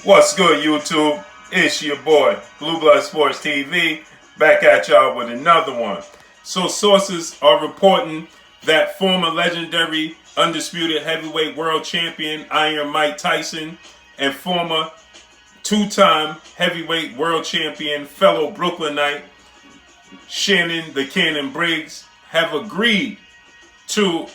What's good, YouTube? It's your boy, Blue Blood Sports TV, back at y'all with another one. So, sources are reporting that former legendary undisputed heavyweight world champion Iron Mike Tyson and former two-time heavyweight world champion fellow Brooklynite Shannon the Cannon Briggs have agreed to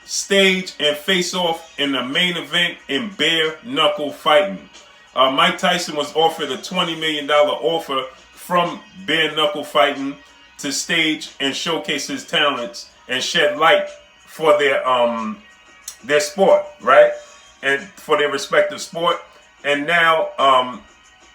stage and face off in the main event in bare-knuckle fighting. Mike Tyson was offered a $20 million offer from bare knuckle fighting to stage and showcase his talents and shed light for their sport, right? And for their respective sport. And now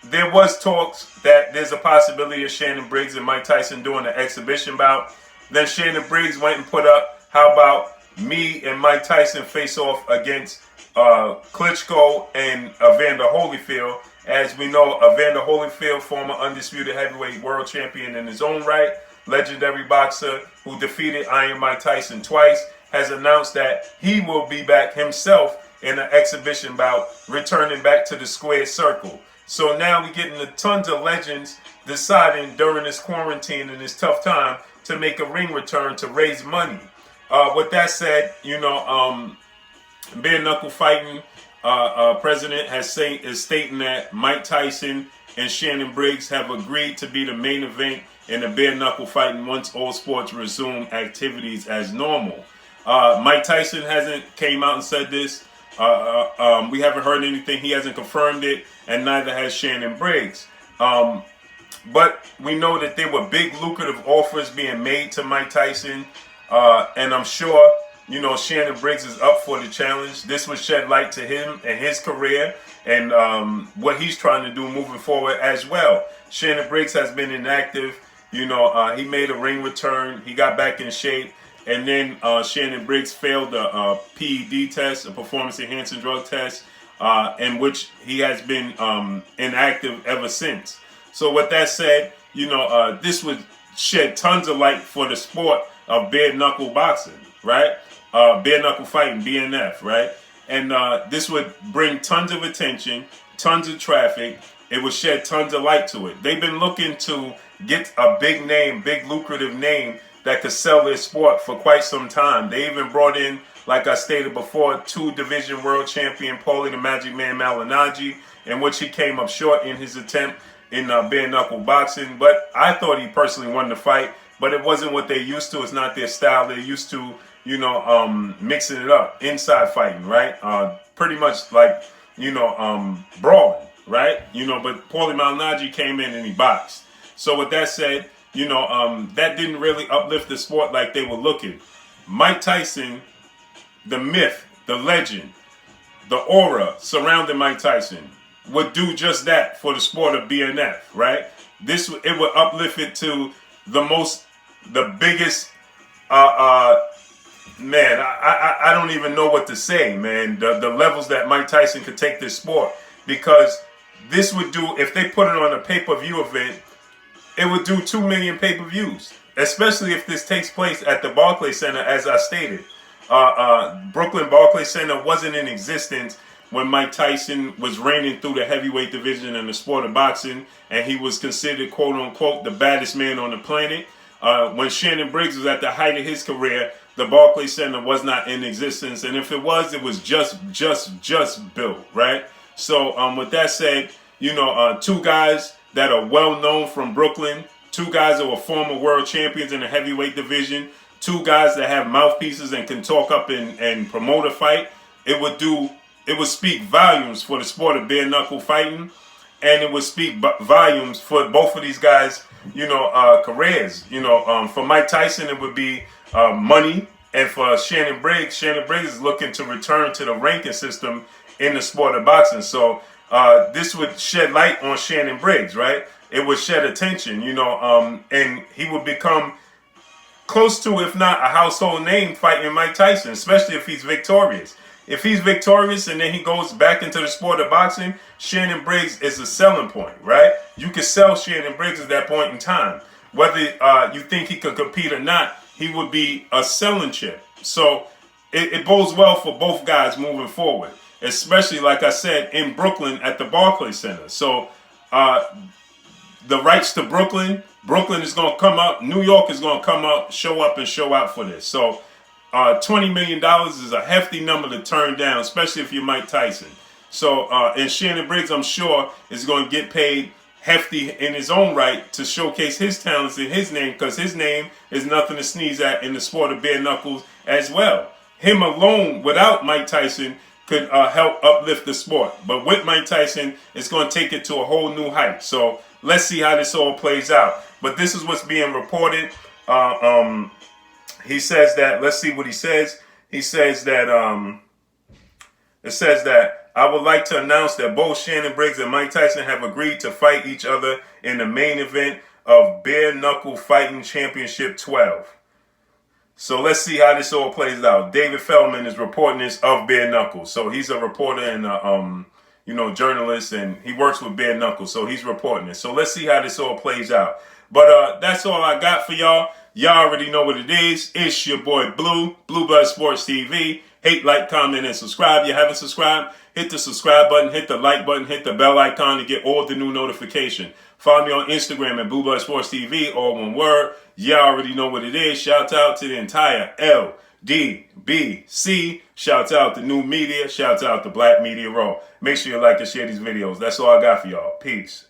there was talks that there's a possibility of Shannon Briggs and Mike Tyson doing an exhibition bout. Then Shannon Briggs went and put up, how about me and Mike Tyson face off against Klitschko and Evander Holyfield. As we know, Evander Holyfield, former undisputed heavyweight world champion in his own right, legendary boxer who defeated Iron Mike Tyson twice, has announced that he will be back himself in an exhibition bout, returning back to the square circle. So now we're getting tons of legends deciding during this quarantine and this tough time to make a ring return to raise money. With that said, bare knuckle fighting president is stating that Mike Tyson and Shannon Briggs have agreed to be the main event in the bare knuckle fighting once all sports resume activities as normal. Mike Tyson hasn't came out and said this. We haven't heard anything. He hasn't confirmed it, and neither has Shannon Briggs. But we know that there were big lucrative offers being made to Mike Tyson, and I'm sure Shannon Briggs is up for the challenge. This would shed light to him and his career and what he's trying to do moving forward as well. Shannon Briggs has been inactive. He made a ring return. He got back in shape. And then Shannon Briggs failed a PED test, a performance-enhancing drug test, in which he has been inactive ever since. So with that said, this would shed tons of light for the sport of bare-knuckle boxing, right? Bare-knuckle fighting, BNF, right? And this would bring tons of attention, tons of traffic. It would shed tons of light to it. They've been looking to get a big name, big lucrative name that could sell their sport for quite some time. They even brought in, like I stated before, two-division world champion Paulie the Magic Man Malignaggi, in which he came up short in his attempt in bare-knuckle boxing. But I thought he personally won the fight, but it wasn't what they're used to. It's not their style. They're used to mixing it up, inside fighting, right? Pretty much like, brawling, right? But Paulie Malignaggi came in and he boxed. So with that said, that didn't really uplift the sport like they were looking. Mike Tyson, the myth, the legend, the aura surrounding Mike Tyson would do just that for the sport of BNF, right? It would uplift it to the biggest, man, I don't even know what to say, man. The levels that Mike Tyson could take this sport, because this would do, if they put it on a pay-per-view event, it would do 2 million pay-per-views, especially if this takes place at the Barclays Center, as I stated. Brooklyn Barclays Center wasn't in existence when Mike Tyson was reigning through the heavyweight division in the sport of boxing, and he was considered, quote-unquote, the baddest man on the planet. When Shannon Briggs was at the height of his career, the Barclays Center was not in existence, and if it was just built, right? So with that said, two guys that are well known from Brooklyn, two guys that were former world champions in the heavyweight division, two guys that have mouthpieces and can talk up and promote a fight. It would speak volumes for the sport of bare knuckle fighting, and it would speak volumes for both of these guys, careers. For Mike Tyson, it would be money, and for Shannon Briggs is looking to return to the ranking system in the sport of boxing. So this would shed light on Shannon Briggs, right? It would shed attention, and he would become close to, if not a household name, fighting Mike Tyson, especially if he's victorious. If he's victorious and then he goes back into the sport of boxing, Shannon Briggs is a selling point, right? You can sell Shannon Briggs at that point in time. Whether you think he could compete or not, he would be a selling chip. So it bodes well for both guys moving forward. especially, like I said, in Brooklyn at the Barclays Center. So the rights to Brooklyn is going to come up. New York is going to come up, show up and show out for this. So $20 million is a hefty number to turn down, especially if you're Mike Tyson. So, and Shannon Briggs, I'm sure, is going to get paid hefty in his own right to showcase his talents in his name, because his name is nothing to sneeze at in the sport of bare knuckles as well. Him alone, without Mike Tyson, could help uplift the sport. But with Mike Tyson, it's going to take it to a whole new height. So let's see how this all plays out. But this is what's being reported. He says that, let's see what he says. He says that, it says that, I would like to announce that both Shannon Briggs and Mike Tyson have agreed to fight each other in the main event of Bare Knuckle Fighting Championship 12. So let's see how this all plays out. David Feldman is reporting this of Bare Knuckle. So he's a reporter and journalist, and he works with Bare Knuckle. So he's reporting it. So let's see how this all plays out. But that's all I got for y'all. Y'all already know what it is. It's your boy Blue, Blue Blood Sports TV. Hate, like, comment, and subscribe. If you haven't subscribed, hit the subscribe button, hit the like button, hit the bell icon to get all the new notification. Follow me on Instagram at Blue Blood Sports TV, all one word. Y'all already know what it is. Shout out to the entire LDBC. Shout out to New Media. Shout out to Black Media Raw. Make sure you like and share these videos. That's all I got for y'all. Peace.